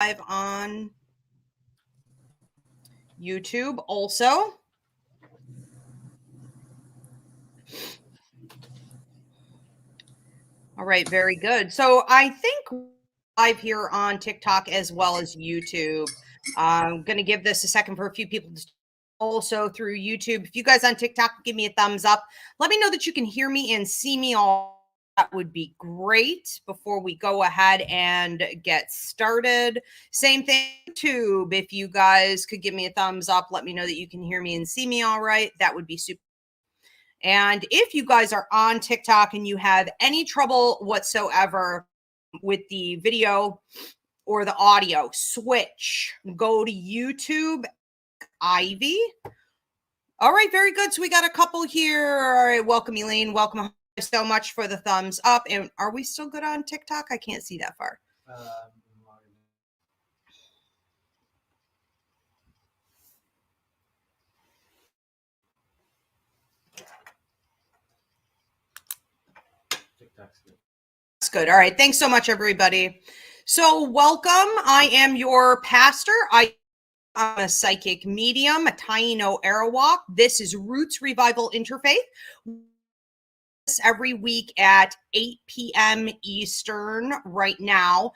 live on YouTube also. All right, very good. So I think live here on TikTok as well as YouTube. I'm going to give this a second for a few people to also through YouTube. If you guys on TikTok give me a thumbs up, let me know that you can hear me and see me all. That would be great before we go ahead and get started. Same thing, YouTube. If you guys could give me a thumbs up, let me know that you can hear me and see me all right. That would be super. And if you guys are on TikTok and you have any trouble whatsoever with the video or the audio, switch, go to YouTube, Ivy. All right, very good. So we got a couple here. All right, welcome, Elaine. Welcome so much for the thumbs up. And are we still good on TikTok? I can't see that far. That's good. All right. Thanks so much, everybody. So welcome. I am your pastor. I'm a psychic medium, a Taino Arawak. This is Roots Revival Interfaith. Every week at 8 p.m. Eastern right now,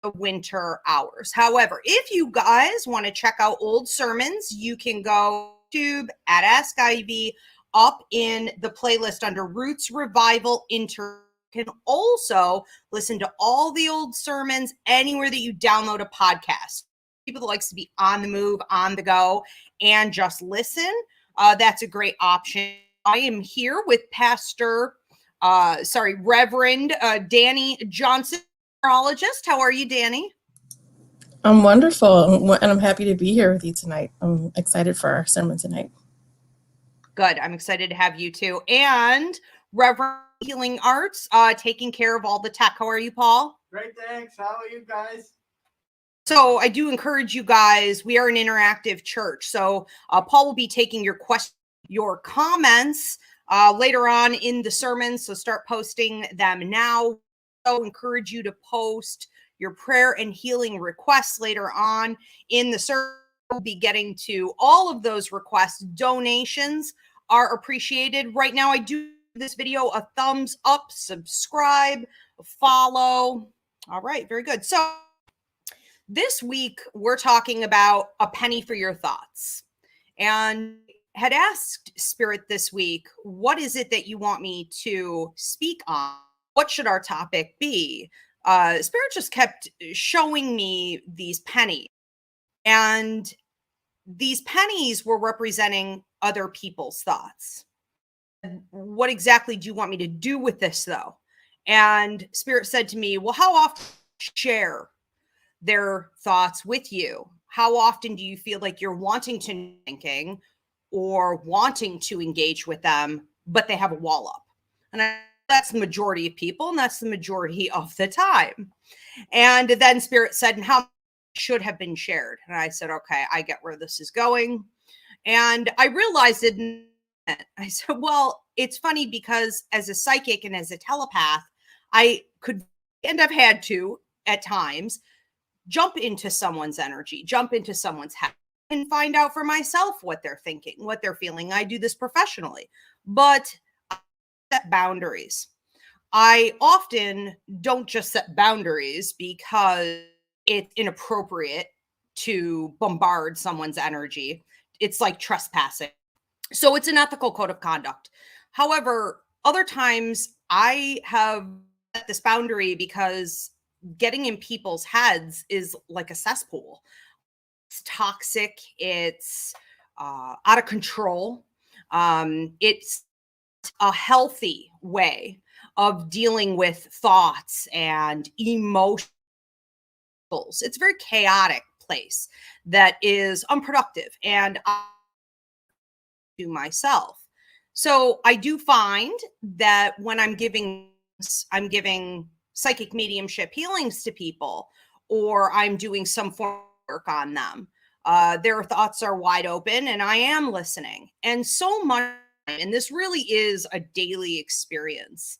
the winter hours. However, if you guys want to check out old sermons, you can go to YouTube at Ask Ivy up in the playlist under Roots Revival Interfaith. You can also listen to all the old sermons anywhere that you download a podcast. People that likes to be on the move, on the go, and just listen. That's a great option. I am here with Reverend Danny Johnson, neurologist. How are you, Danny? I'm wonderful, and I'm happy to be here with you tonight. I'm excited for our sermon tonight. Good. I'm excited to have you too. And Reverend Healing Arts, taking care of all the tech. How are you, Paul? Great, thanks. How are you guys? So I do encourage you guys. We are an interactive church. So Paul will be taking your questions, your comments later on in the sermon. So start posting them now. So encourage you to post your prayer and healing requests later on in the sermon. We'll be getting to all of those requests. Donations are appreciated. Right now, I do this video a thumbs up, subscribe, follow. All right, very good. So this week, we're talking about a penny for your thoughts. And had asked Spirit this week, what is it that you want me to speak on? What should our topic be? Spirit just kept showing me these pennies. And these pennies were representing other people's thoughts. What exactly do you want me to do with this, though? And Spirit said to me, well, how often share their thoughts with you? How often do you feel like you're wanting to thinking or wanting to engage with them, but they have a wall up? And that's the majority of people, and that's the majority of the time. And then Spirit said, and how should have been shared? And I said, okay, I get where this is going. And I realized it. I said, well, it's funny because as a psychic and as a telepath, I could, and I've had to at times, jump into someone's energy, jump into someone's head and find out for myself what they're thinking, what they're feeling. I do this professionally, but I set boundaries. I often don't just set boundaries because it's inappropriate to bombard someone's energy. It's like trespassing. So it's an ethical code of conduct. However, other times I have set this boundary because getting in people's heads is like a cesspool. It's toxic. It's out of control. It's a healthy way of dealing with thoughts and emotions. It's a very chaotic place that is unproductive, and I do myself. So I do find that when I'm giving psychic mediumship healings to people, or I'm doing some form of work on them, their thoughts are wide open and I am listening. And so much, and this really is a daily experience.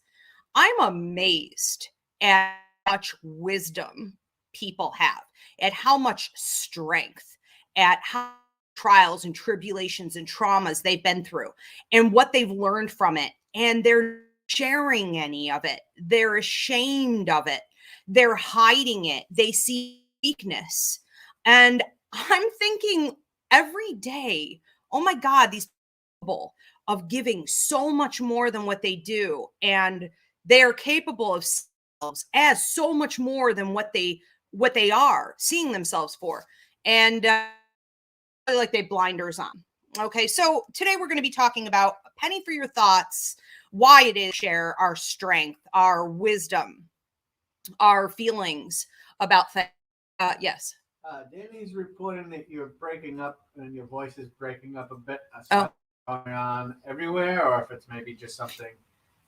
I'm amazed at how much wisdom people have. at how much strength, at how trials and tribulations and traumas they've been through and what they've learned from it. And they're sharing any of it. They're ashamed of it. They're hiding it. They see weakness. And I'm thinking every day, oh my God, these people of giving so much more than what they do. And they are capable of themselves as so much more than what they are seeing themselves for. And like they blinders on. Okay, so today we're going to be talking about a penny for your thoughts, why it is share our strength, our wisdom, our feelings about things. Yes. Danny's reporting that you're breaking up and your voice is breaking up a bit. Oh. Going on everywhere, or if it's maybe just something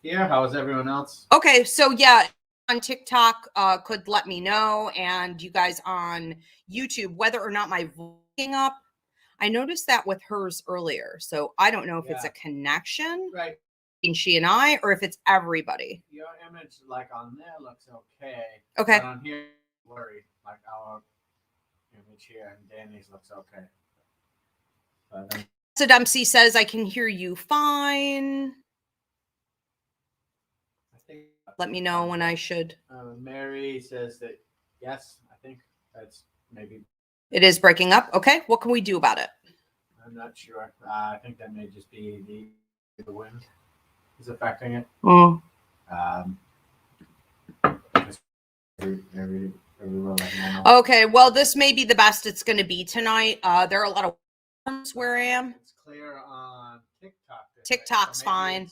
here. How is everyone else? Okay, so yeah, on TikTok could let me know, and you guys on YouTube, whether or not my voice is breaking up. I noticed that with hers earlier, so I don't know if it's a connection Right. between she and I, or if it's everybody. Your image, like on there, looks okay. Okay. But on here, blurry. Like our image here, and Danny's looks okay. So Dempsey says, I can hear you fine. I think. Let me know when I should. Mary says that yes. I think that's maybe. It is breaking up. Okay. What can we do about it? I'm not sure. I think that may just be the wind is affecting it. Everywhere like normal. Okay. Well, this may be the best it's going to be tonight. There are a lot of worms where I am. It's clear on TikTok. TikTok's fine.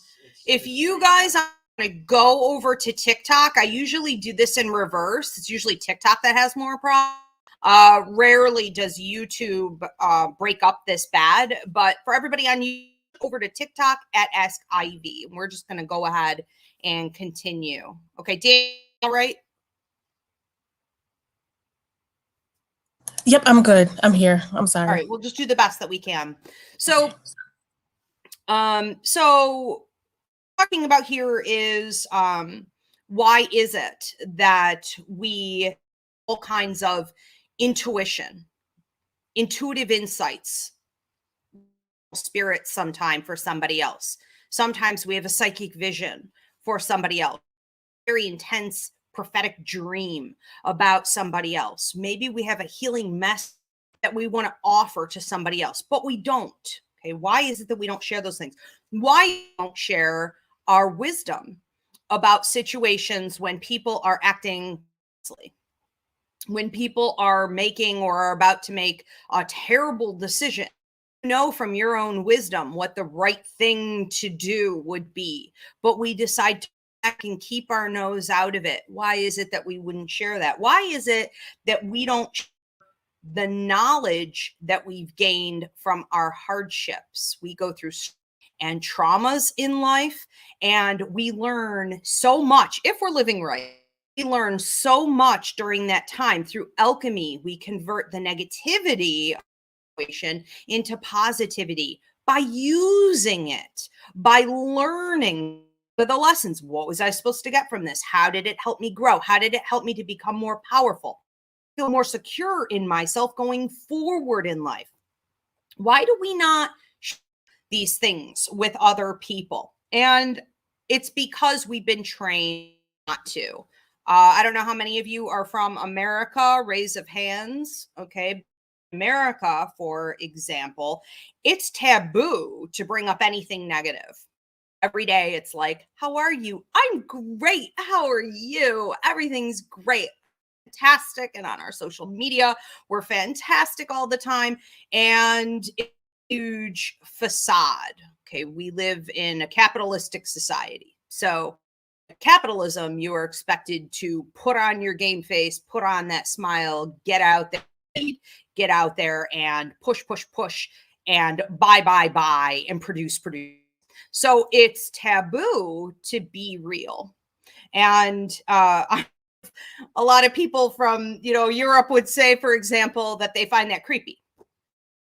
If you guys want to go over to TikTok, I usually do this in reverse. It's usually TikTok that has more problems. Rarely does YouTube break up this bad, but for everybody on YouTube, over to TikTok at Ask Ivy. We're just going to go ahead and continue. Okay, Dan, all right? Yep, I'm good. I'm here. I'm sorry. All right, we'll just do the best that we can. So, so talking about here is why is it that we all kinds of intuitive insights, spirit sometime for somebody else. Sometimes we have a psychic vision for somebody else, very intense prophetic dream about somebody else. Maybe we have a healing message that we want to offer to somebody else, but we don't. Okay, why is it that we don't share those things? Why don't share our wisdom about situations when people are acting honestly? When people are making or are about to make a terrible decision, you know from your own wisdom what the right thing to do would be, but we decide to back and keep our nose out of it. Why is it that we wouldn't share that? Why is it that we don't share the knowledge that we've gained from our hardships? We go through and traumas in life, and we learn so much if we're living right. We learn so much during that time. Through alchemy, we convert the negativity situation into positivity by using it, by learning the lessons. What was I supposed to get from this? How did it help me grow? How did it help me to become more powerful, feel more secure in myself going forward in life? Why do we not share these things with other people? And it's because we've been trained not to. I don't know how many of you are from America, raise of hands. Okay. America, for example, it's taboo to bring up anything negative. Every day it's like, how are you? I'm great. How are you? Everything's great. Fantastic. And on our social media, we're fantastic all the time. And it's a huge facade. Okay. We live in a capitalistic society. So capitalism, you are expected to put on your game face, put on that smile, get out there and push, and buy, and produce. So it's taboo to be real. And a lot of people from, Europe would say, for example, that they find that creepy.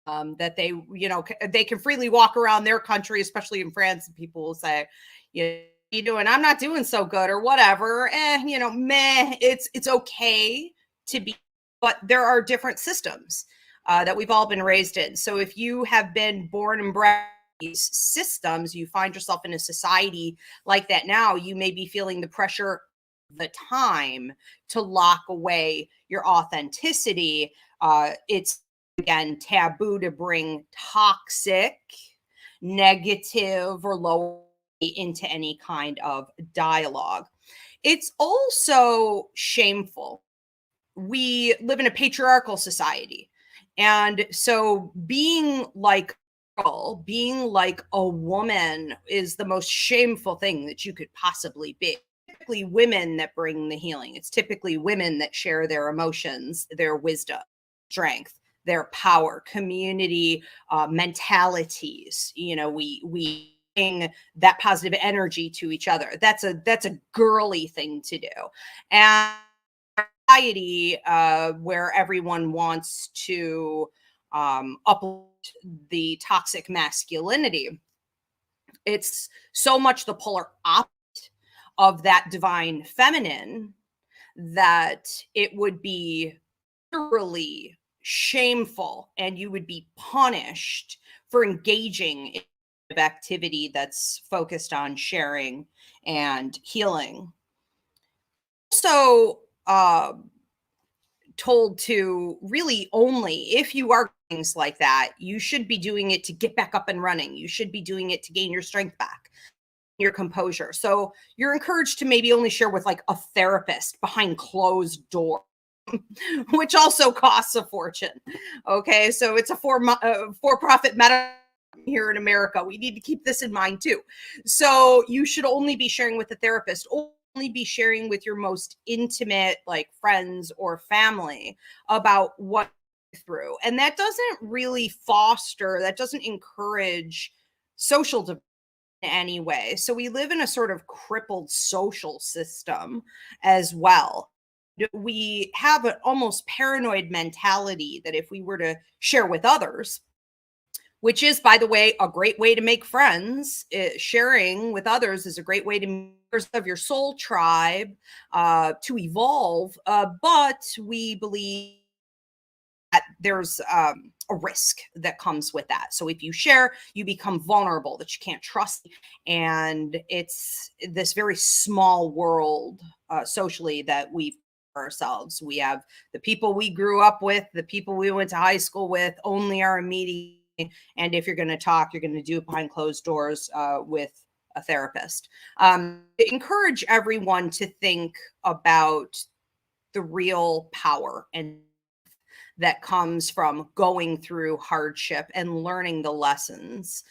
That they can freely walk around their country, especially in France, and people will say, you doing? I'm not doing so good or whatever. Meh. It's okay to be but there are different systems that we've all been raised in. So if you have been born and bred in these systems, you find yourself in a society like that now, you may be feeling the pressure the time to lock away your authenticity. It's again taboo to bring toxic, negative, or low into any kind of dialogue. It's also shameful. We live in a patriarchal society. And so being like a woman is the most shameful thing that you could possibly be. Typically women that bring the healing. It's typically women that share their emotions, their wisdom, strength, their power, community, mentalities. You know, we bring that positive energy to each other. That's a girly thing to do. And society where everyone wants to uplift the toxic masculinity, it's so much the polar opposite of that divine feminine that it would be literally shameful and you would be punished for engaging in activity that's focused on sharing and healing. So told to really only, if you are things like that, you should be doing it to get back up and running. You should be doing it to gain your strength back, your composure. So you're encouraged to maybe only share with like a therapist behind closed doors, which also costs a fortune. Okay, so it's a for-profit medical here in America. We need to keep this in mind too. So you should only be sharing with a therapist, only be sharing with your most intimate, like friends or family, about what you're through. And that doesn't really that doesn't encourage social development in any way. So we live in a sort of crippled social system as well. We have an almost paranoid mentality that if we were to share with others, which is, by the way, a great way to make friends. Sharing with others is a great way to members of your soul tribe to evolve. But we believe that there's a risk that comes with that. So if you share, you become vulnerable, that you can't trust. And it's this very small world socially that we've ourselves. We have the people we grew up with, the people we went to high school with, only our immediate. And if you're going to talk, you're going to do it behind closed doors with a therapist. Encourage everyone to think about the real power and that comes from going through hardship and learning the lessons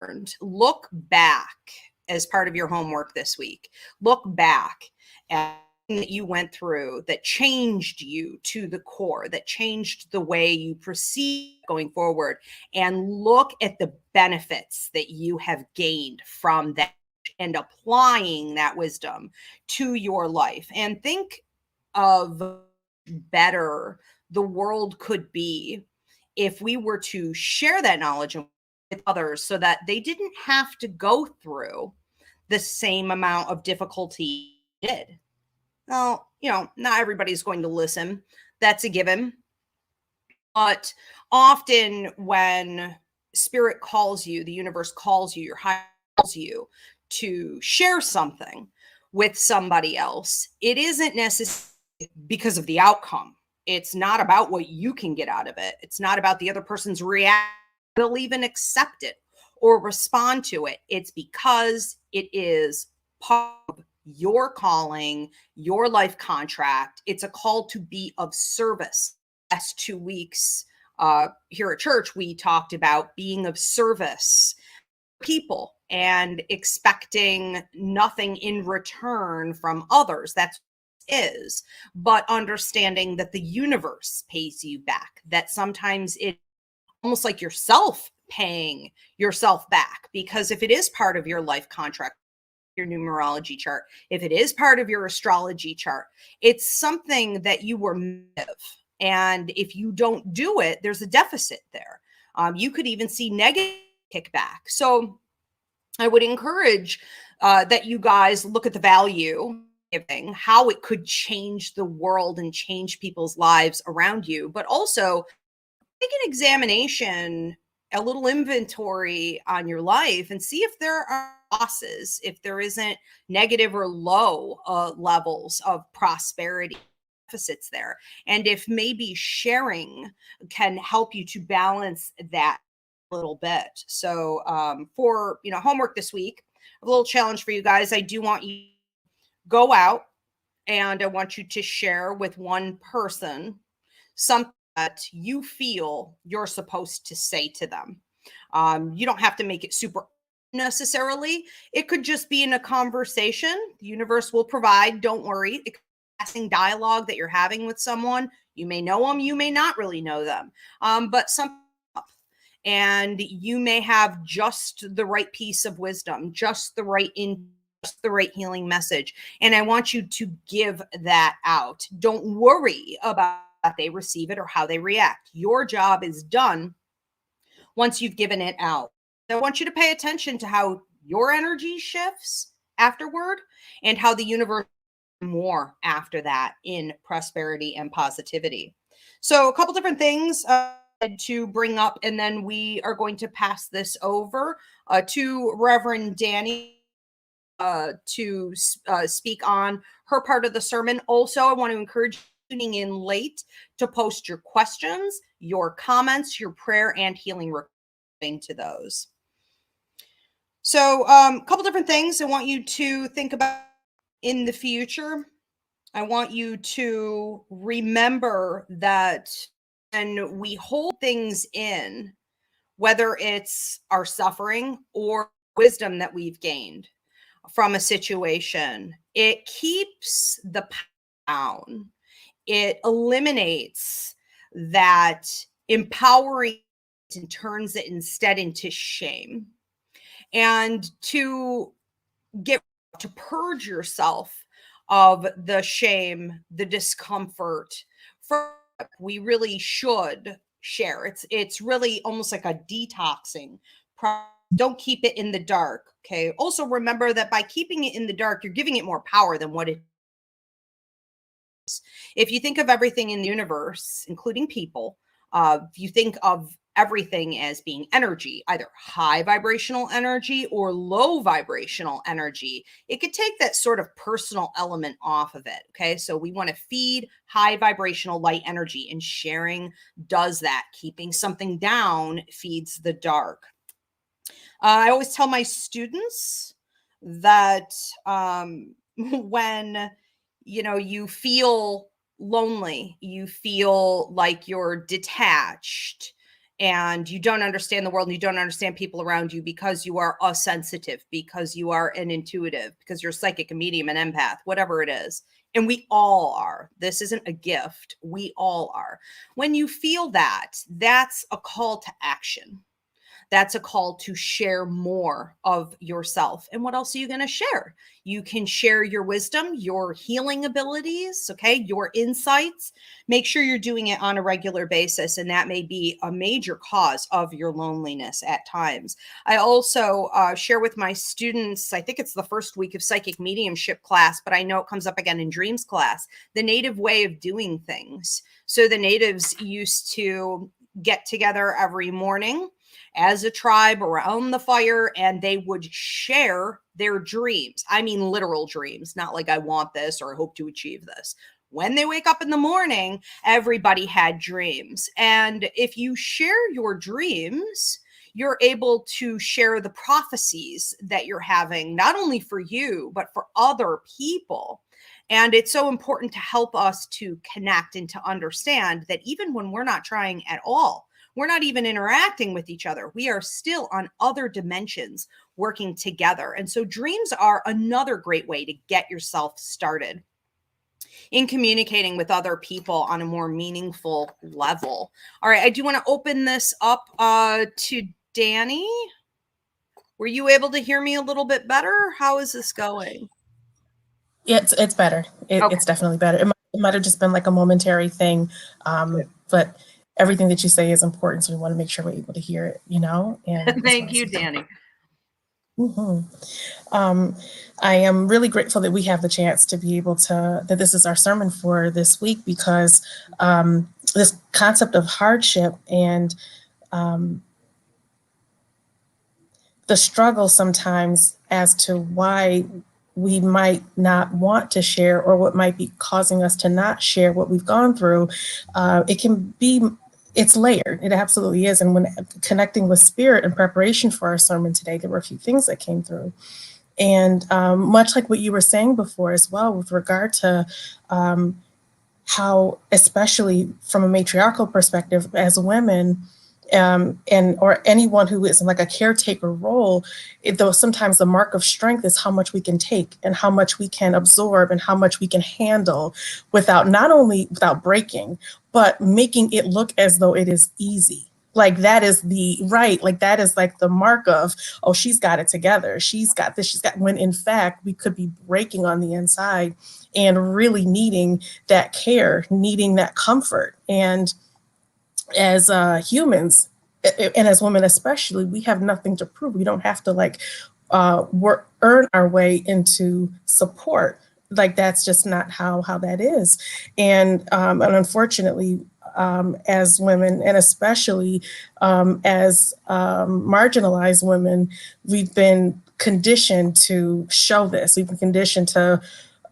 learned. Look back as part of your homework this week. Look back at that you went through that changed you to the core, that changed the way you perceive going forward, and look at the benefits that you have gained from that and applying that wisdom to your life. And think of better the world could be if we were to share that knowledge with others so that they didn't have to go through the same amount of difficulty we did. Well, you know, not everybody's going to listen. That's a given. But often when spirit calls you, the universe calls you, your higher calls you to share something with somebody else, it isn't necessarily because of the outcome. It's not about what you can get out of it. It's not about the other person's reaction. They'll even accept it or respond to it. It's because it is part of your calling, your life contract. It's a call to be of service. Last 2 weeks here at church, we talked about being of service to people and expecting nothing in return from others. That's what it is, but understanding that the universe pays you back, that sometimes it's almost like yourself paying yourself back, because if it is part of your life contract, your numerology chart, if it is part of your astrology chart, it's something that you were meant to. And if you don't do it, there's a deficit there. You could even see negative kickback. So I would encourage that you guys look at the value how it could change the world and change people's lives around you, but also take an examination, a little inventory on your life and see if there are losses, if there isn't negative or low levels of prosperity deficits there, and if maybe sharing can help you to balance that a little bit. So for homework this week, a little challenge for you guys. I do want you to go out and I want you to share with one person something that you feel you're supposed to say to them. You don't have to make it super necessarily. It could just be in a conversation. The universe will provide. Don't worry. It could be passing dialogue that you're having with someone. You may know them. You may not really know them. But something up, and you may have just the right piece of wisdom, just the right healing message. And I want you to give that out. Don't worry about how they receive it or how they react. Your job is done once you've given it out. I want you to pay attention to how your energy shifts afterward and how the universe more after that in prosperity and positivity. So a couple different things to bring up, and then we are going to pass this over to Reverend Danny to speak on her part of the sermon. Also, I want to encourage you tuning in late to post your questions, your comments, your prayer and healing request to those. So a couple different things I want you to think about in the future. I want you to remember that when we hold things in, whether it's our suffering or wisdom that we've gained from a situation, it keeps the power down. It eliminates that empowering and turns it instead into shame. And to purge yourself of the shame, the discomfort, we really should share. It's really almost like a detoxing process. Don't keep it in the dark. Okay. Also remember that by keeping it in the dark, you're giving it more power than what it is. If you think of everything in the universe, including people, if you think of everything as being energy, either high vibrational energy or low vibrational energy, it could take that sort of personal element off of it. Okay. So we want to feed high vibrational light energy, and sharing does that. Keeping something down feeds the dark. I always tell my students that when you feel lonely, you feel like you're detached and you don't understand the world and you don't understand people around you because you are a sensitive, because you are an intuitive, because you're psychic, a medium, an empath, whatever it is. And we all are. This isn't a gift. We all are. When you feel that, that's a call to action. That's a call to share more of yourself. And what else are you going to share? You can share your wisdom, your healing abilities, okay, your insights. Make sure you're doing it on a regular basis, and that may be a major cause of your loneliness at times. I also share with my students, I think it's the first week of psychic mediumship class, but I know it comes up again in dreams class, the native way of doing things. So the natives used to get together every morning as a tribe around the fire, and they would share their dreams. I mean, literal dreams, not like I want this or I hope to achieve this. When they wake up in the morning, everybody had dreams. And if you share your dreams, you're able to share the prophecies that you're having, not only for you, but for other people. And it's so important to help us to connect and to understand that even when we're not trying at all, we're not even interacting with each other, we are still on other dimensions working together. And so dreams are another great way to get yourself started in communicating with other people on a more meaningful level. All right, I do want to open this up to Danny. Were you able to hear me a little bit better? How is this going? Yeah, it's better. Okay. It's definitely better. It might have just been like a momentary thing, but everything that you say is important, so we want to make sure we're able to hear it, And Thank you, Danny. Mhm. Um, I am really grateful that we have the chance to be able to, that this is our sermon for this week, because this concept of hardship and um, the struggle sometimes as to why we might not want to share, or what might be causing us to not share what we've gone through, it can be, it's layered. It absolutely is. And when connecting with spirit in preparation for our sermon today, there were a few things that came through. And much like what you were saying before as well, with regard to how, especially from a matriarchal perspective as women, and or anyone who is in like a caretaker role, though sometimes the mark of strength is how much we can take and how much we can absorb and how much we can handle without, not only without breaking, but making it look as though it is easy. Like that is the right, like that is like the mark of, oh, she's got it together. She's got this, she's got, when in fact we could be breaking on the inside and really needing that care, needing that comfort. And as humans, and as women especially, we have nothing to prove. We don't have to like work, earn our way into support. Like that's just not how that is. And unfortunately, as women, and especially as marginalized women, we've been conditioned to show this. We've been conditioned to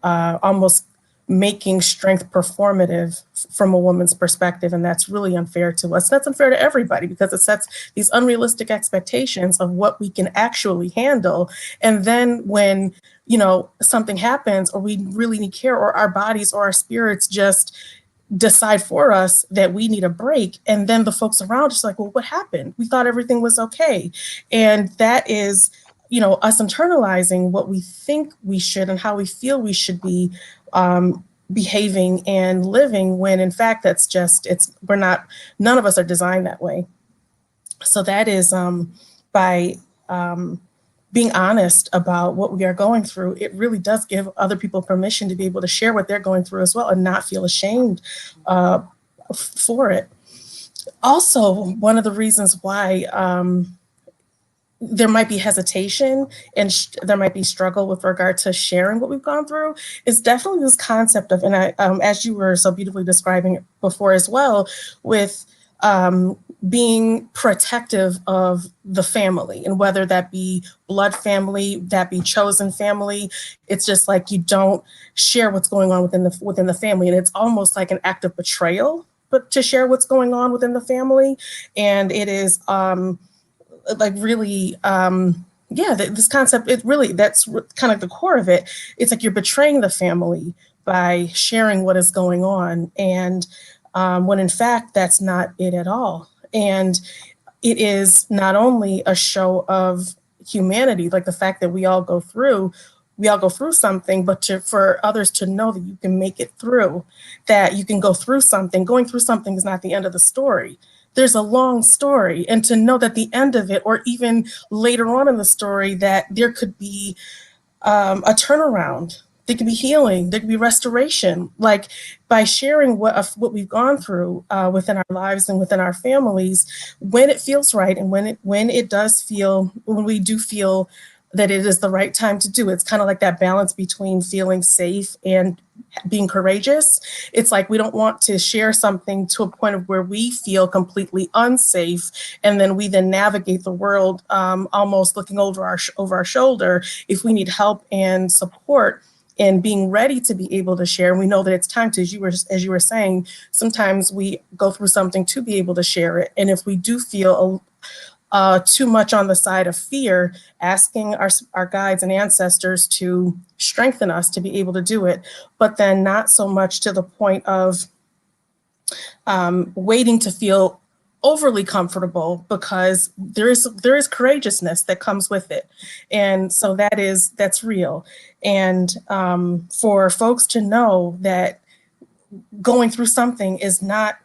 almost making strength performative from a woman's perspective. And that's really unfair to us. That's unfair to everybody, because it sets these unrealistic expectations of what we can actually handle. And then when, you know, something happens, or we really need care, or our bodies or our spirits just decide for us that we need a break, and then the folks around just like, well, what happened? We thought everything was okay. And that is, you know, us internalizing what we think we should and how we feel we should be behaving and living, when in fact that's just, we're not, none of us are designed that way. So that is by being honest about what we are going through, it really does give other people permission to be able to share what they're going through as well, and not feel ashamed for it. Also, one of the reasons why there might be hesitation and there might be struggle with regard to sharing what we've gone through is definitely this concept of, and I, as you were so beautifully describing it before as well, with being protective of the family, and whether that be blood family, that be chosen family. It's just like you don't share what's going on within the family, and it's almost like an act of betrayal, but to share what's going on within the family. And it is like really, this concept, it really, that's kind of the core of it. It's like you're betraying the family by sharing what is going on. And when in fact, that's not it at all. And it is not only a show of humanity, like the fact that we all go through something, but for others to know that you can make it through, that you can go through something. Going through something is not the end of the story. There's a long story, and to know that the end of it, or even later on in the story, that there could be a turnaround, there could be healing, there could be restoration. Like by sharing what we've gone through within our lives and within our families, when it feels right, and when we do feel that it is the right time to do. It's kind of like that balance between feeling safe and being courageous. It's like we don't want to share something to a point of where we feel completely unsafe, and then we navigate the world almost looking over our shoulder if we need help and support, and being ready to be able to share. And we know that it's time to, as you were saying, sometimes we go through something to be able to share it. And if we do feel too much on the side of fear, asking our guides and ancestors to strengthen us to be able to do it, but then not so much to the point of waiting to feel overly comfortable, because there is courageousness that comes with it. And so that's real. And for folks to know that going through something is not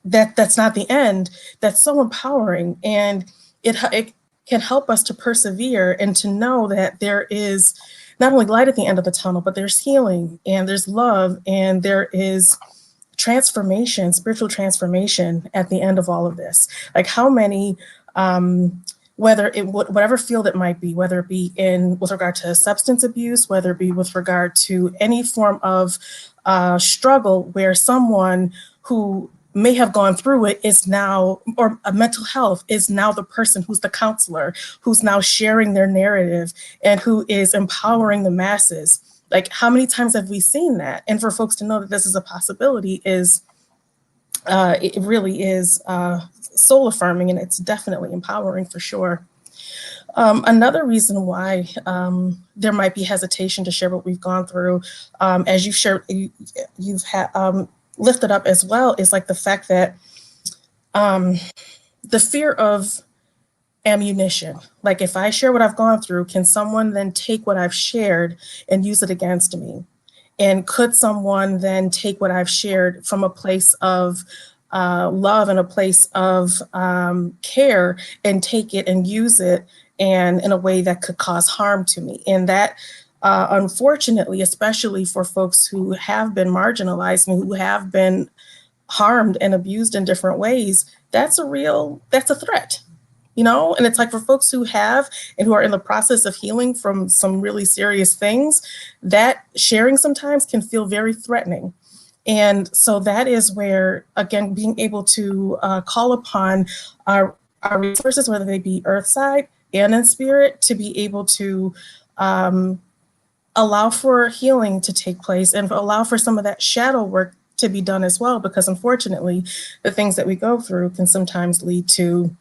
that's not the end, that's so empowering. And it can help us to persevere, and to know that there is not only light at the end of the tunnel, but there's healing, and there's love, and there is transformation, spiritual transformation at the end of all of this. Like how many whatever field it might be, whether it be with regard to substance abuse, whether it be with regard to any form of struggle where someone who may have gone through it is now, or a mental health is now the person who's the counselor, who's now sharing their narrative and who is empowering the masses. Like, how many times have we seen that? And for folks to know that this is a possibility it really is soul affirming, and it's definitely empowering for sure. Another reason why there might be hesitation to share what we've gone through, as you've shared, you've lifted up as well, is like the fact that the fear of ammunition. Like, if I share what I've gone through, can someone then take what I've shared and use it against me? And could someone then take what I've shared from a place of love and a place of care and take it and use it and in a way that could cause harm to me? And that, unfortunately, especially for folks who have been marginalized and who have been harmed and abused in different ways, that's a threat. And it's like, for folks who have and who are in the process of healing from some really serious things, that sharing sometimes can feel very threatening. And so that is where, again, being able to call upon our resources, whether they be earthside and in spirit, to be able to allow for healing to take place and allow for some of that shadow work to be done as well, because unfortunately, the things that we go through can sometimes lead to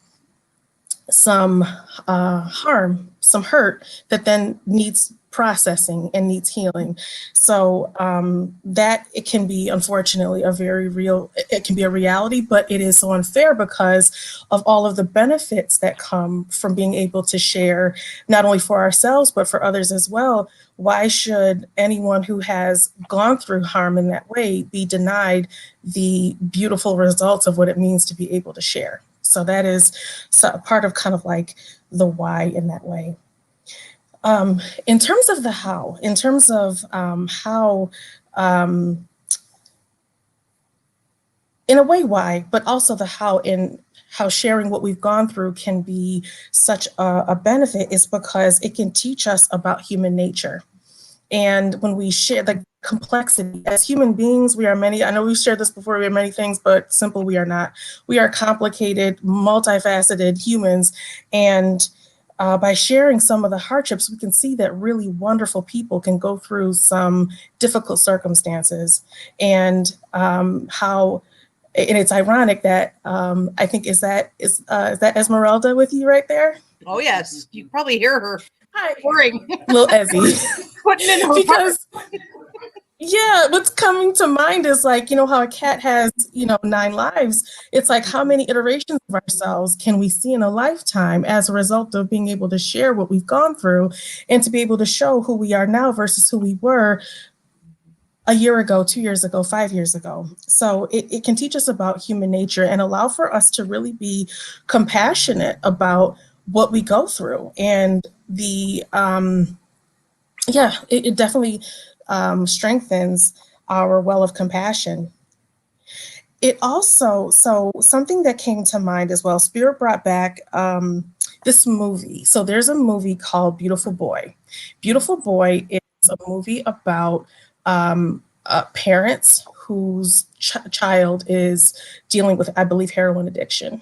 some harm, some hurt that then needs processing and needs healing. So that it can be, unfortunately, it can be a reality, but it is so unfair because of all of the benefits that come from being able to share, not only for ourselves, but for others as well. Why should anyone who has gone through harm in that way be denied the beautiful results of what it means to be able to share? So that is part of kind of like the why in that way. In terms of the how, in terms of how, in a way why, but also the how, in how sharing what we've gone through can be such a benefit, is because it can teach us about human nature. And when we share the complexity, as human beings, we are many. I know we've shared this before, we are many things, but simple we are not. We are complicated, multifaceted humans. And by sharing some of the hardships, we can see that really wonderful people can go through some difficult circumstances. And how, and it's ironic that I think, is that Esmeralda with you right there? Oh, yes. You probably hear her. Hi. Boring. Little Ezzy. Putting in her because yeah, what's coming to mind is like, how a cat has, 9 lives. It's like, how many iterations of ourselves can we see in a lifetime as a result of being able to share what we've gone through and to be able to show who we are now versus who we were a year ago, 2 years ago, 5 years ago. So it can teach us about human nature and allow for us to really be compassionate about what we go through. And it definitely strengthens our well of compassion. It also, so something that came to mind as well, Spirit brought back this movie. So there's a movie called Beautiful Boy. Beautiful Boy is a movie about parents whose child is dealing with, I believe, heroin addiction.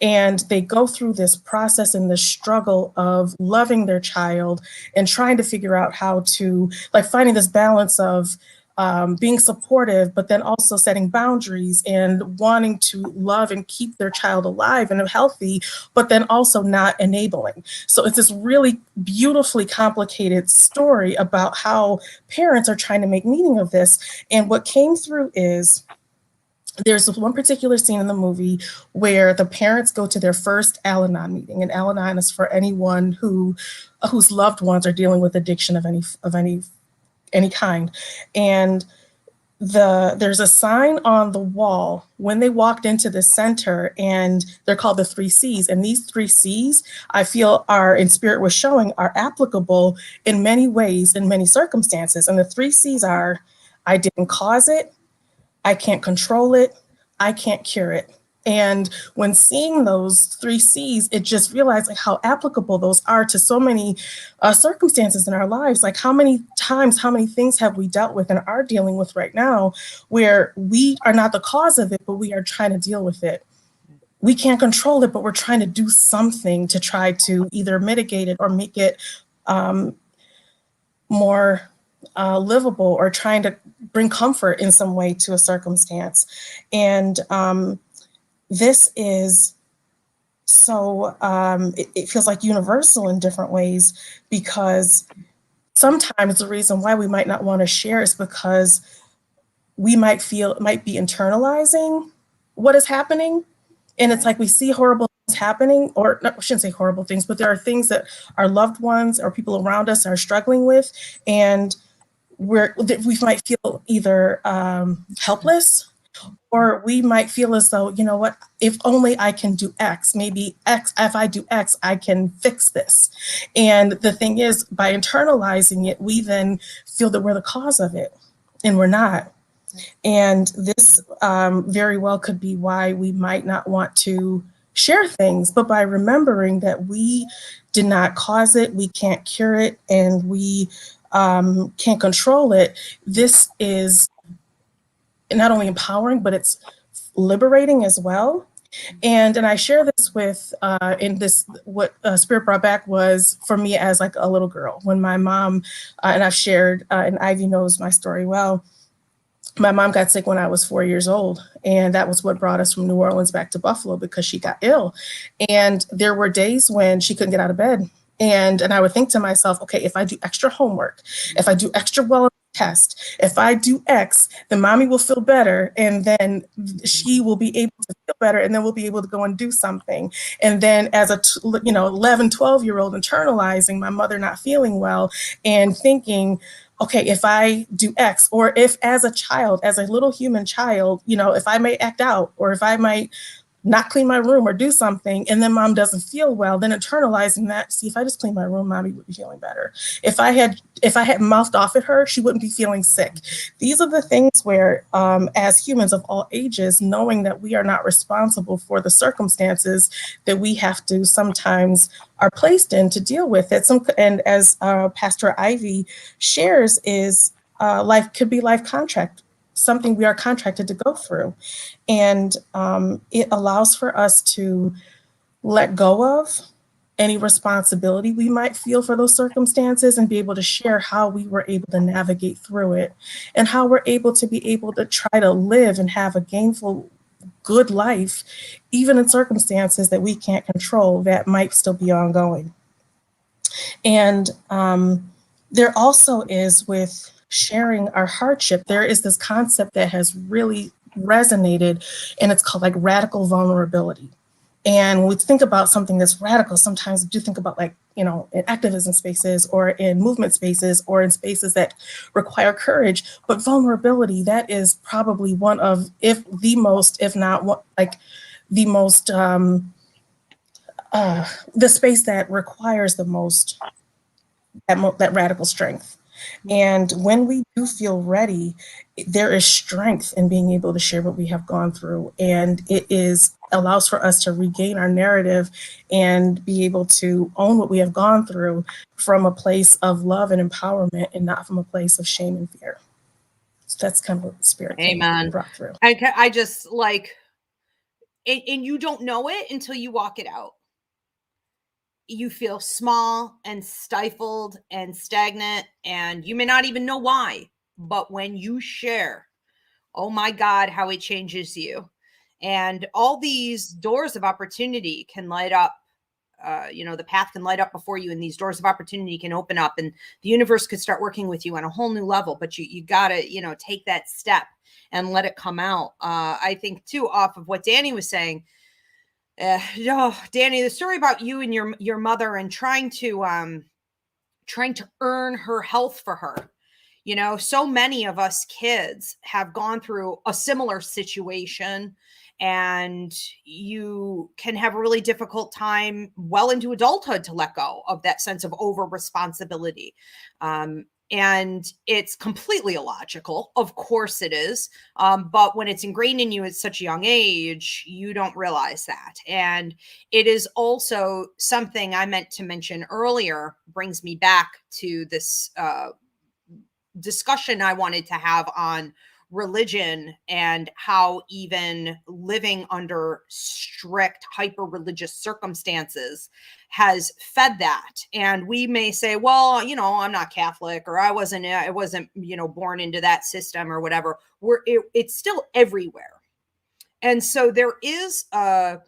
And they go through this process and this struggle of loving their child and trying to figure out how to, like, finding this balance of being supportive, but then also setting boundaries and wanting to love and keep their child alive and healthy, but then also not enabling. So it's this really beautifully complicated story about how parents are trying to make meaning of this. And what came through is, there's one particular scene in the movie where the parents go to their first Al-Anon meeting, and Al-Anon is for anyone whose loved ones are dealing with addiction of any kind. And there's a sign on the wall when they walked into the center, and they're called the 3 C's. And these 3 C's, I feel, in Spirit was showing, are applicable in many ways, in many circumstances. And the 3 C's are: I didn't cause it, I can't control it, I can't cure it, And when seeing those 3 C's, it just realized like how applicable those are to so many circumstances in our lives. Like how many times, how many things have we dealt with and are dealing with right now where we are not the cause of it, but we are trying to deal with it. We can't control it, but we're trying to do something to try to either mitigate it or make it more livable, or trying to bring comfort in some way to a circumstance. And this is so, it feels like universal in different ways, because sometimes the reason why we might not want to share is because we might feel it might be internalizing what is happening. And it's like we see horrible things happening, or not, I shouldn't say horrible things, but there are things that our loved ones or people around us are struggling with. And we might feel either helpless, or we might feel as though, you know what, if only I can do X, maybe X, if I do X, I can fix this. And the thing is, by internalizing it, we then feel that we're the cause of it, and we're not. And this very well could be why we might not want to share things, but by remembering that we did not cause it, we can't cure it, and we can't control it, this is not only empowering, but it's liberating as well. And I share this with in this, what Spirit brought back was for me as like a little girl, when my mom and I've shared, and Ivy knows my story well. My mom got sick when I was 4 years old, and that was what brought us from New Orleans back to Buffalo, because she got ill. And there were days when she couldn't get out of bed. And I would think to myself, okay, if I do extra homework, if I do extra well on the test, if I do X, then mommy will feel better, and then she will be able to feel better, and then we'll be able to go and do something. And then as a 11, 12-year-old, internalizing my mother not feeling well and thinking, okay, if I do X, or if as a child, as a little human child, if I may act out, or if I might not clean my room or do something, and then mom doesn't feel well, then internalizing that, see, if I just clean my room, mommy would be feeling better. If I had mouthed off at her, she wouldn't be feeling sick. These are the things where, as humans of all ages, knowing that we are not responsible for the circumstances that we have to sometimes are placed in to deal with it. And as Pastor Ivy shares, is life could be life contract, something we are contracted to go through. And it allows for us to let go of any responsibility we might feel for those circumstances, and be able to share how we were able to navigate through it, and how we're able to try to live and have a gainful, good life, even in circumstances that we can't control that might still be ongoing. And there also is, with sharing our hardship, there is this concept that has really resonated, and it's called like radical vulnerability. And when we think about something that's radical, sometimes we do think about like, in activism spaces, or in movement spaces, or in spaces that require courage. But vulnerability, that is probably one of, if the most, if not one, like the most, the space that requires the most, that radical strength. And when we do feel ready, there is strength in being able to share what we have gone through. And it allows for us to regain our narrative and be able to own what we have gone through from a place of love and empowerment, and not from a place of shame and fear. So that's kind of what the Spirit brought through. I just like, and you don't know it until you walk it out. You feel small and stifled and stagnant, and you may not even know why. But when you share, oh my God, how it changes you. And all these doors of opportunity can light up. The path can light up before you, and these doors of opportunity can open up, and the universe could start working with you on a whole new level. But you gotta, take that step and let it come out. I think too, off of what Danny was saying, Danny, the story about you and your mother, and trying to earn her health for her. So many of us kids have gone through a similar situation, and you can have a really difficult time well into adulthood to let go of that sense of over responsibility. And it's completely illogical. Of course it is. But when it's ingrained in you at such a young age, you don't realize that. And it is also something I meant to mention earlier, brings me back to this discussion I wanted to have on religion and how even living under strict hyper religious circumstances has fed that. And we may say, well, you know, I'm not Catholic, or I wasn't, you know, born into that system or whatever. It's still everywhere. And so there is a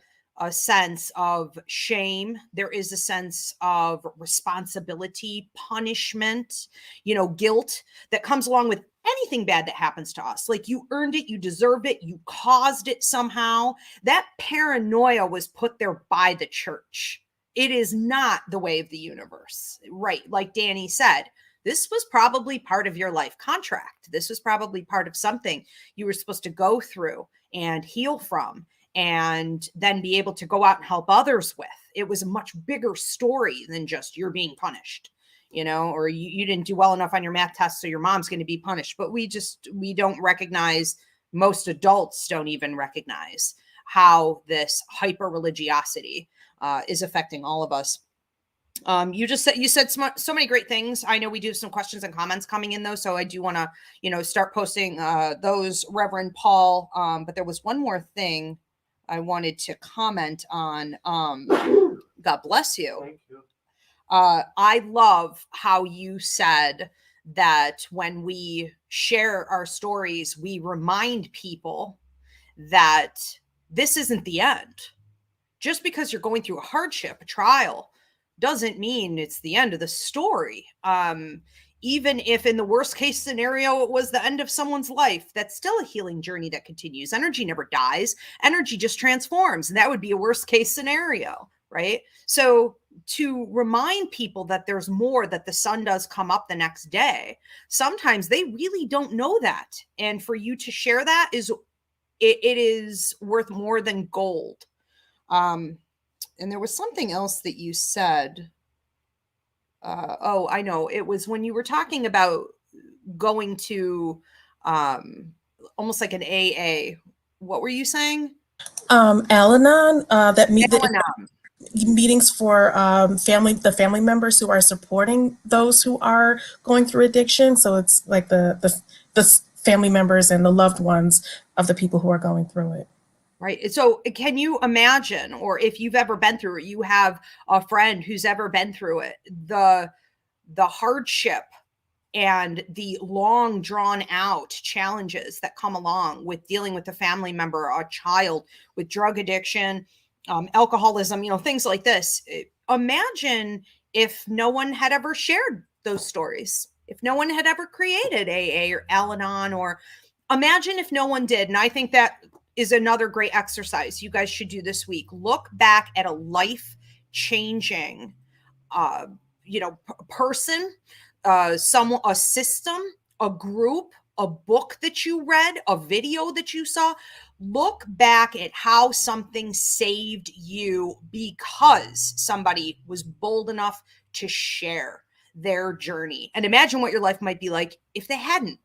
sense of shame. There is a sense of responsibility, punishment, you know, guilt that comes along with anything bad that happens to us. Like, you earned it, you deserved it, you caused it somehow. That paranoia was put there by the church. It is not the way of the universe, right? Like Danny said, this was probably part of your life contract. This was probably part of something you were supposed to go through and heal from, and then be able to go out and help others with. It was a much bigger story than just you're being punished, you know, or you didn't do well enough on your math test, so your mom's going to be punished. But we don't recognize, most adults don't even recognize how this hyper religiosity is affecting all of us. You said so many great things. I know we do have some questions and comments coming in though, so I do want to, you know, start posting those, Reverend Paul. But there was one more thing I wanted to comment on. God bless you. Thank you. I love how you said that when we share our stories, we remind people that this isn't the end. Just because you're going through a hardship, a trial, doesn't mean it's the end of the story. Even if in the worst case scenario, it was the end of someone's life, that's still a healing journey that continues. Energy never dies. Energy just transforms. And that would be a worst case scenario, right? So to remind people that there's more, that the sun does come up the next day, sometimes they really don't know that. And for you to share that it is worth more than gold. And there was something else that you said. I know. It was when you were talking about going to almost like an AA. What were you saying? Al-Anon, Al-Anon. Meetings for the family members who are supporting those who are going through addiction. So it's like the family members and the loved ones of the people who are going through it. Right. So can you imagine, or if you've ever been through it, you have a friend who's ever been through it, the hardship and the long drawn out challenges that come along with dealing with a family member, a child with drug addiction, alcoholism, you know, things like this. Imagine if no one had ever shared those stories, if no one had ever created AA or Al-Anon, or imagine if no one did. And I think that is another great exercise you guys should do this week. Look back at a life-changing, person, a system, a group, a book that you read, a video that you saw. Look back at how something saved you because somebody was bold enough to share their journey. And imagine what your life might be like if they hadn't.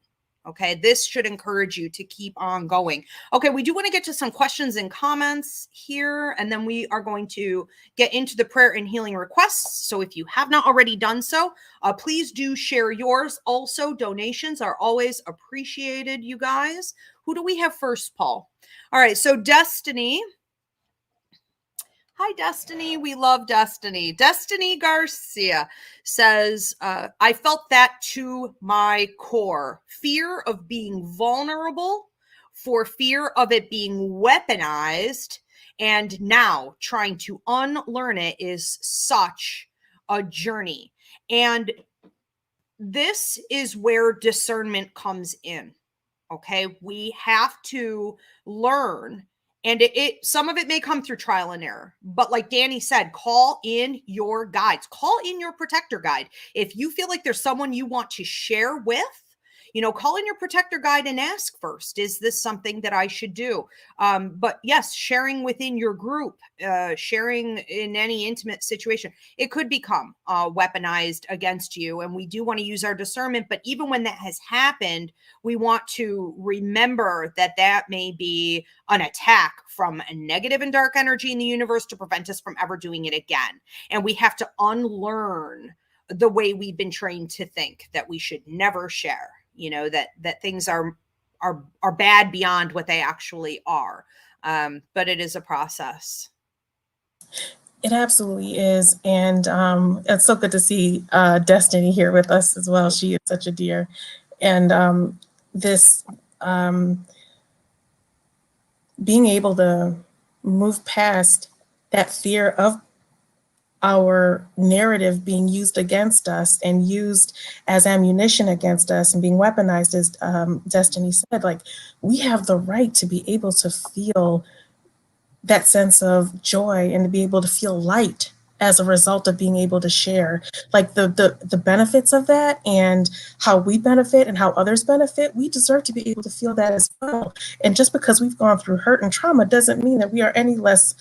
Okay, this should encourage you to keep on going. Okay, we do want to get to some questions and comments here, and then we are going to get into the prayer and healing requests. So if you have not already done so, please do share yours. Also, donations are always appreciated, you guys. Who do we have first, Paul? All right, so Destiny. Hi, Destiny. We love Destiny. Destiny Garcia says, I felt that to my core. Fear of being vulnerable, for fear of it being weaponized, and now trying to unlearn it is such a journey. And this is where discernment comes in. Okay, we have to learn. And some of it may come through trial and error, but like Danny said, call in your guides, call in your protector guide. If you feel like there's someone you want to share with, call in your protector guide and ask first, is this something that I should do? But yes, sharing within your group, sharing in any intimate situation, it could become weaponized against you. And we do want to use our discernment. But even when that has happened, we want to remember that that may be an attack from a negative and dark energy in the universe to prevent us from ever doing it again. And we have to unlearn the way we've been trained to think that we should never share, that things are bad beyond what they actually are. But it is a process. It absolutely is. And it's so good to see Destiny here with us as well. She is such a dear. And this being able to move past that fear of our narrative being used against us and used as ammunition against us and being weaponized, as Destiny said, like, we have the right to be able to feel that sense of joy and to be able to feel light as a result of being able to share, like the benefits of that and how we benefit and how others benefit. We deserve to be able to feel that as well. And just because we've gone through hurt and trauma doesn't mean that we are any less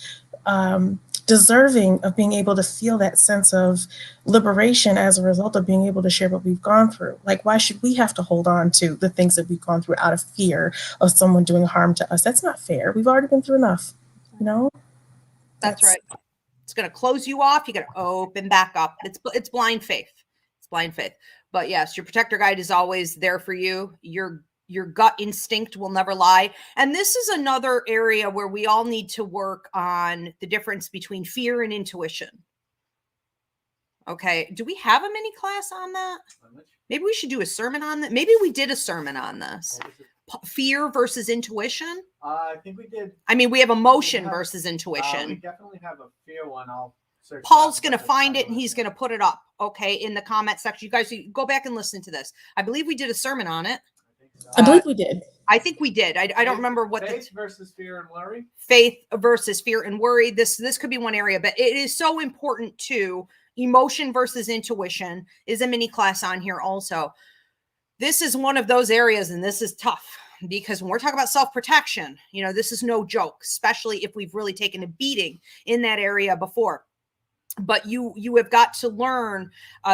deserving of being able to feel that sense of liberation as a result of being able to share what we've gone through. Like, why should we have to hold on to the things that we've gone through out of fear of someone doing harm to us? That's not fair. We've already been through enough, That's right. It's going to close you off. You got to open back up. It's blind faith. It's blind faith. But yes, your protector guide is always there for you. Your gut instinct will never lie. And this is another area where we all need to work on the difference between fear and intuition. Okay. Do we have a mini class on that? Maybe we should do a sermon on that. Maybe we did a sermon on this. Fear versus intuition. I think we did. I mean, we have emotion versus intuition. We definitely have a fear one. I'll search. Paul's going to find it and he's going to put it up. Okay. In the comment section, you guys go back and listen to this. I believe we did a sermon on it. I believe we did. I think we did. I don't remember what faith versus fear and worry. Faith versus fear and worry. This could be one area, but it is so important too. Emotion versus intuition is a mini class on here also. This is one of those areas, and this is tough because when we're talking about self-protection, this is no joke, especially if we've really taken a beating in that area before. But you have got to learn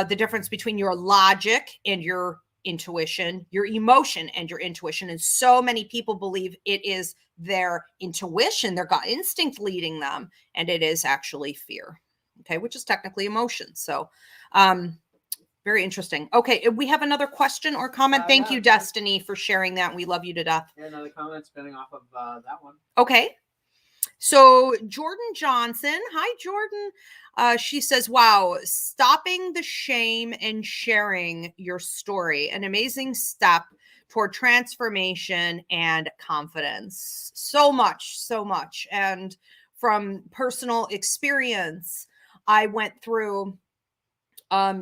the difference between your logic and your intuition, your emotion and your intuition. And so many people believe it is their intuition, their gut instinct leading them, and it is actually fear, okay, which is technically emotion. So very interesting. Okay, we have another question or comment. Thank you, Destiny, for sharing that. We love you to death. Yeah, another comment spinning off of that one. Okay. So Jordan Johnson, hi, Jordan. She says, wow, stopping the shame and sharing your story, an amazing step toward transformation and confidence. So much. And from personal experience, I went through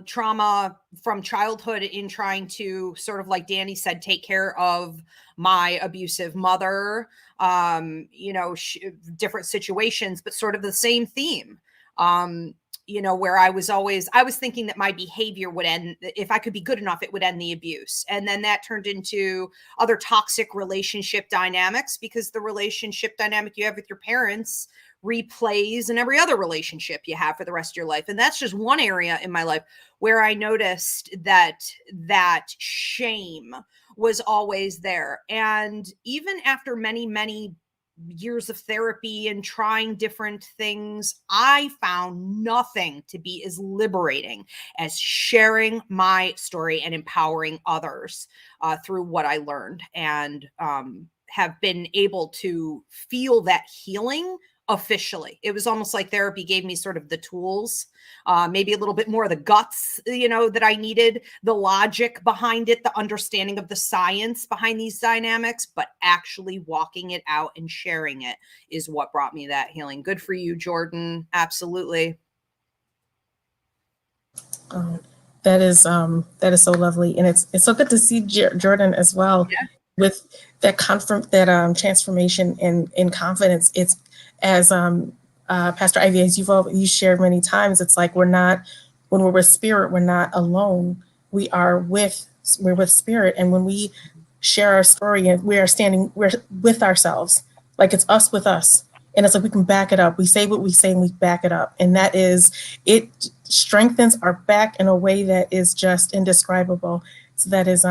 trauma from childhood in trying to sort of, like Danny said, take care of my abusive mother, different situations, but sort of the same theme, where I was thinking that my behavior would end, if I could be good enough, it would end the abuse. And then that turned into other toxic relationship dynamics, because the relationship dynamic you have with your parents replays in every other relationship you have for the rest of your life. And that's just one area in my life where I noticed that shame was always there. And even after many, many years of therapy and trying different things, I found nothing to be as liberating as sharing my story and empowering others through what I learned, and have been able to feel that healing officially. It was almost like therapy gave me sort of the tools, maybe a little bit more of the guts, that I needed, the logic behind it, the understanding of the science behind these dynamics, but actually walking it out and sharing it is what brought me that healing. Good for you, Jordan. Absolutely. That is so lovely. And it's so good to see Jordan as well. Yeah. With that transformation and confidence. It's as Pastor Ivy, as you shared many times, it's like when we're with spirit, we're not alone. We are with we're with spirit. And when we share our story, and we're with ourselves, like it's us with us. And it's like we can back it up. We say what we say and we back it up. And that is, it strengthens our back in a way that is just indescribable. So that is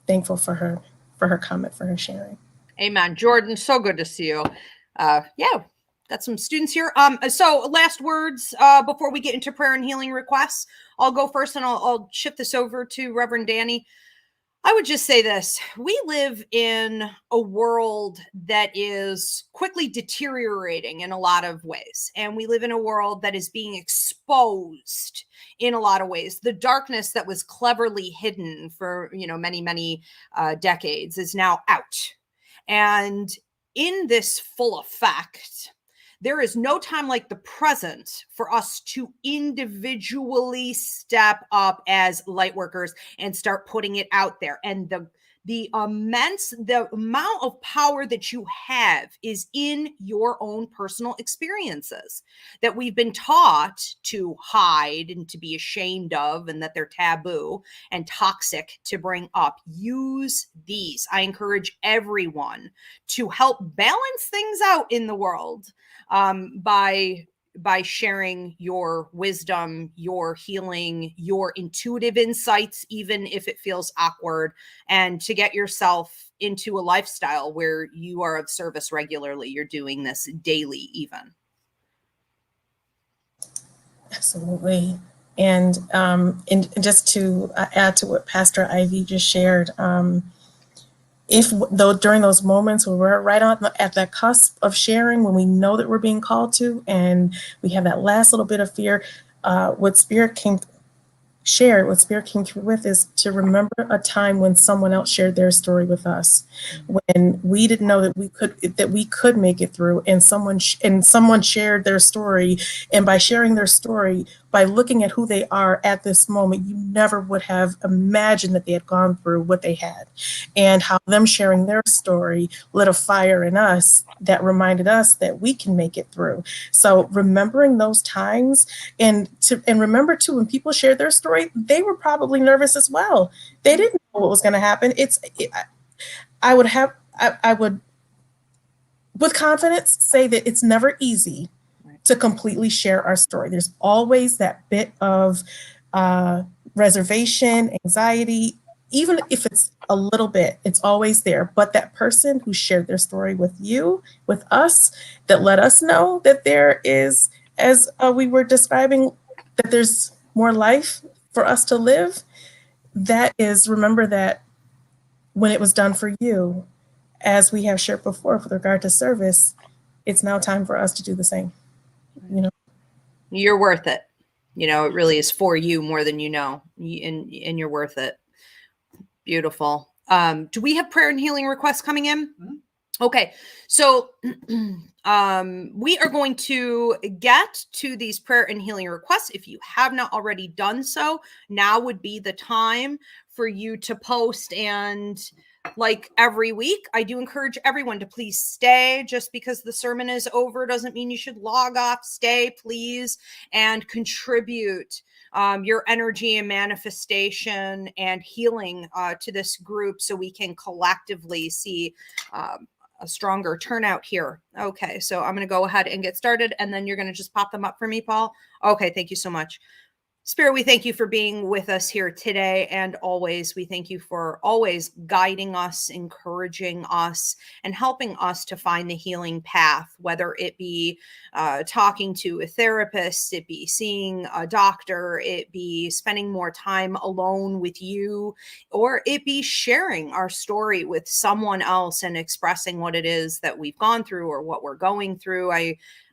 thankful for her comment, for her sharing. Amen. Jordan, so good to see you. Yeah, got some students here. So last words before we get into prayer and healing requests. I'll go first and I'll shift this over to Reverend Danny. I would just say this. We live in a world that is quickly deteriorating in a lot of ways. And we live in a world that is being exposed in a lot of ways. The darkness that was cleverly hidden for, many, many decades is now out. And in this full effect, there is no time like the present for us to individually step up as light workers and start putting it out there. And the amount of power that you have is in your own personal experiences that we've been taught to hide and to be ashamed of, and that they're taboo and toxic to bring up. Use these. I encourage everyone to help balance things out in the world by sharing your wisdom, your healing, your intuitive insights, even if it feels awkward, and to get yourself into a lifestyle where you are of service regularly. You're doing this daily even. Absolutely. And just to add to what Pastor Ivy just shared, during those moments where we're right at that cusp of sharing, when we know that we're being called to, and we have that last little bit of fear, what Spirit came through with is to remember a time when someone else shared their story with us, when we didn't know that we could make it through, and someone shared their story. And by sharing their story, by looking at who they are at this moment, you never would have imagined that they had gone through what they had, and how them sharing their story lit a fire in us that reminded us that we can make it through. So remembering those times, and remember too, when people shared their story, they were probably nervous as well. They didn't know what was going to happen. I would with confidence say that it's never easy to completely share our story. There's always that bit of reservation, anxiety, even if it's a little bit, it's always there. But that person who shared their story with you, with us, that let us know that there is, as we were describing, that there's more life for us to live. That is, remember that when it was done for you, as we have shared before with regard to service, it's now time for us to do the same. You're worth it. It really is for you more than and you're worth it. Beautiful. Do we have prayer and healing requests coming in? Mm-hmm. Okay, so we are going to get to these prayer and healing requests. If you have not already done so, now would be the time for you to post. And like every week, I do encourage everyone to please stay. Just because the sermon is over doesn't mean you should log off. Stay, please, and contribute your energy and manifestation and healing to this group, so we can collectively see a stronger turnout here. Okay, so I'm going to go ahead and get started, and then you're going to just pop them up for me, Paul. Okay, thank you so much. Spirit, we thank you for being with us here today and always. We thank you for always guiding us, encouraging us, and helping us to find the healing path, whether it be talking to a therapist, it be seeing a doctor, it be spending more time alone with you, or it be sharing our story with someone else and expressing what it is that we've gone through or what we're going through.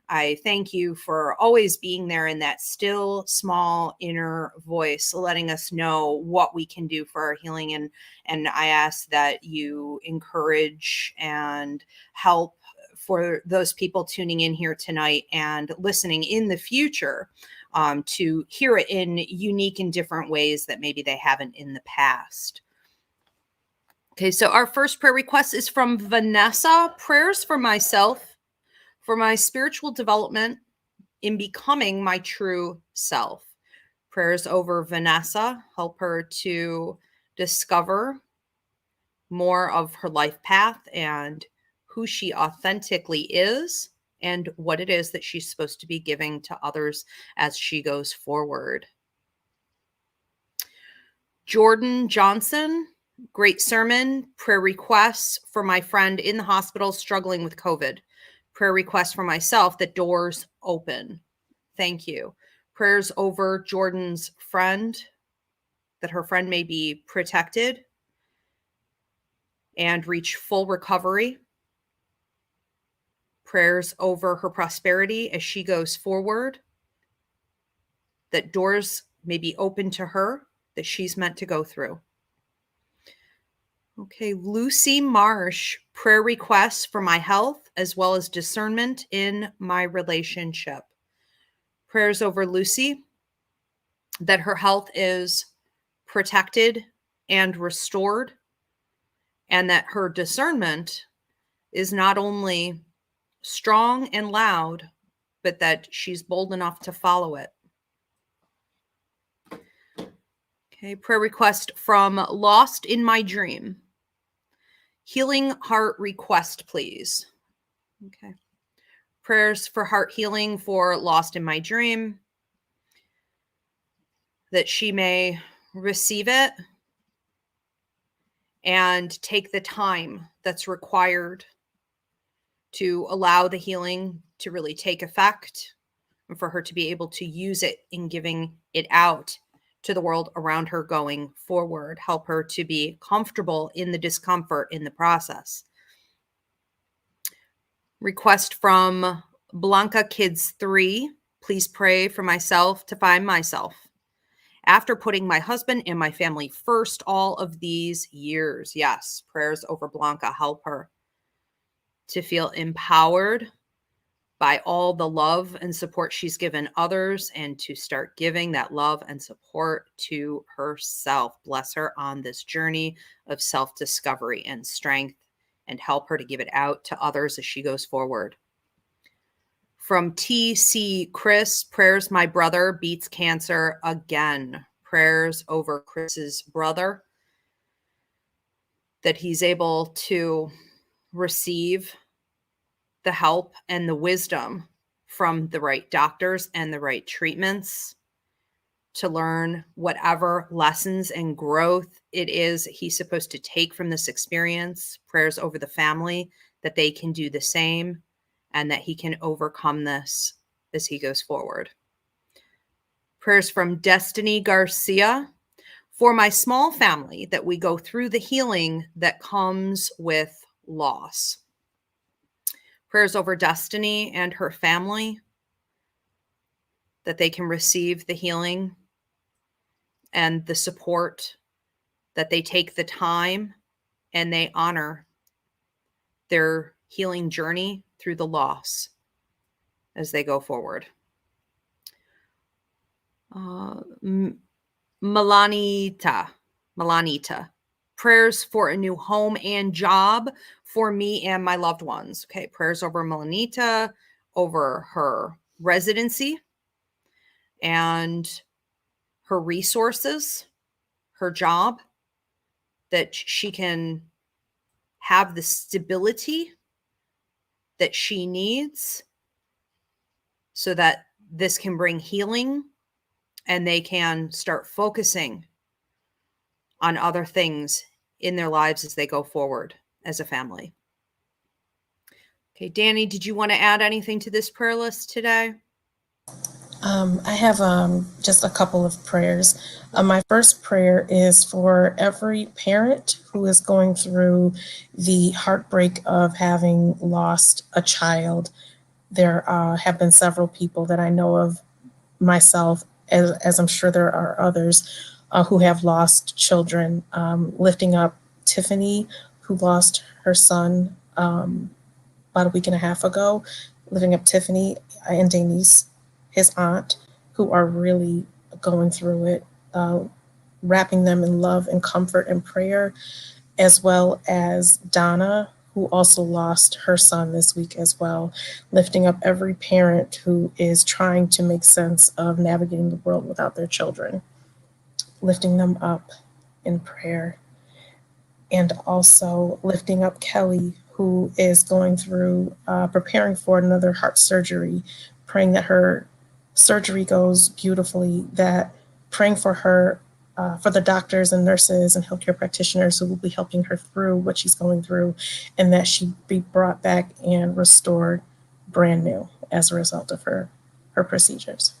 I thank you for always being there in that still, small inner voice, letting us know what we can do for our healing. And I ask that you encourage and help for those people tuning in here tonight and listening in the future to hear it in unique and different ways that maybe they haven't in the past. Okay, so our first prayer request is from Vanessa. Prayers for myself, for my spiritual development in becoming my true self. Prayers over Vanessa. Help her to discover more of her life path and who she authentically is and what it is that she's supposed to be giving to others as she goes forward. Jordan Johnson, great sermon. Prayer requests for my friend in the hospital struggling with COVID. Prayer requests for myself that doors open. Thank you. Prayers over Jordan's friend, that her friend may be protected and reach full recovery. Prayers over her prosperity as she goes forward, that doors may be open to her that she's meant to go through. Okay, Lucy Marsh, prayer requests for my health as well as discernment in my relationship. Prayers over Lucy, that her health is protected and restored, and that her discernment is not only strong and loud, but that she's bold enough to follow it. Okay, prayer request from Lost in My Dream. Healing heart request, please. Okay. Prayers for heart healing for Lost in My Dream, that she may receive it and take the time that's required to allow the healing to really take effect and for her to be able to use it in giving it out to the world around her going forward. Help her to be comfortable in the discomfort in the process. Request from Blanca Kids 3. Please pray for myself to find myself. After putting my husband and my family first all of these years. Yes, prayers over Blanca. Help her to feel empowered by all the love and support she's given others and to start giving that love and support to herself. Bless her on this journey of self-discovery and strength, and help her to give it out to others as she goes forward. From TC Chris, prayers my brother beats cancer again. Prayers over Chris's brother, that he's able to receive the help and the wisdom from the right doctors and the right treatments to learn whatever lessons and growth it is he's supposed to take from this experience. Prayers over the family, that they can do the same and that he can overcome this as he goes forward. Prayers from Destiny Garcia, for my small family, that we go through the healing that comes with loss. Prayers over Destiny and her family, that they can receive the healing and the support, that they take the time and they honor their healing journey through the loss as they go forward. Melanita, prayers for a new home and job for me and my loved ones. Okay, prayers over Melanita, over her residency and her resources, her job, that she can have the stability that she needs so that this can bring healing and they can start focusing on other things in their lives as they go forward as a family. Okay, Danny, did you want to add anything to this prayer list today? I have just a couple of prayers. My first prayer is for every parent who is going through the heartbreak of having lost a child. There have been several people that I know of, myself, as I'm sure there are others, who have lost children. Lifting up Tiffany, who lost her son about a week and a half ago. Lifting up Tiffany and Denise, his aunt, who are really going through it, wrapping them in love and comfort and prayer, as well as Donna, who also lost her son this week as well. Lifting up every parent who is trying to make sense of navigating the world without their children. Lifting them up. in prayer. And also lifting up Kelly, who is going through preparing for another heart surgery, praying that her surgery goes beautifully, that praying for her, for the doctors and nurses and healthcare practitioners who will be helping her through what she's going through, and that she be brought back and restored brand new as a result of her procedures.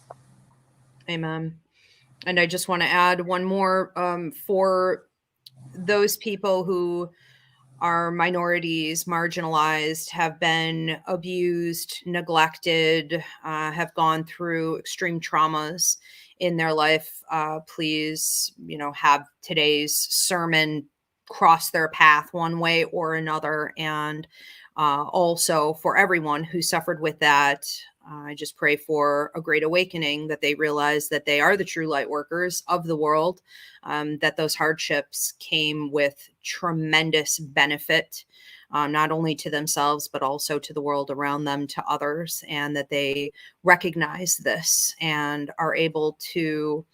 Amen. And I just want to add one more for those people who are minorities, marginalized, have been abused, neglected, have gone through extreme traumas in their life. Please, have today's sermon cross their path one way or another. And also for everyone who suffered with that, I just pray for a great awakening, that they realize that they are the true light workers of the world, that those hardships came with tremendous benefit, not only to themselves, but also to the world around them, to others, and that they recognize this and are able to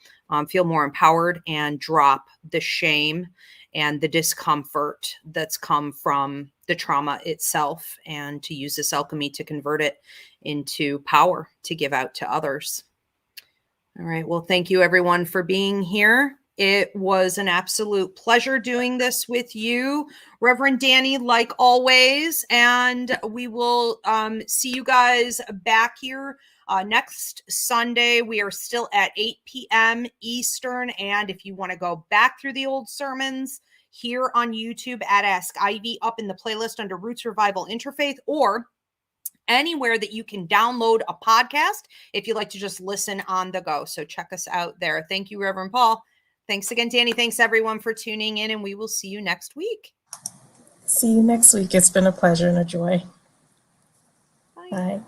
feel more empowered and drop the shame and the discomfort that's come from the trauma itself, and to use this alchemy to convert it into power to give out to others. All right. Well, thank you everyone for being here. It was an absolute pleasure doing this with you, Reverend Danny, like always. And we will see you guys back here next Sunday. We are still at 8 p.m. Eastern. And if you want to go back through the old sermons here on YouTube at Ask Ivy, up in the playlist under Roots Revival Interfaith, or anywhere that you can download a podcast if you like to just listen on the go. So check us out there. Thank you, Reverend Paul. Thanks again, Danny. Thanks everyone for tuning in, and we will see you next week. See you next week. It's been a pleasure and a joy. Bye. Bye.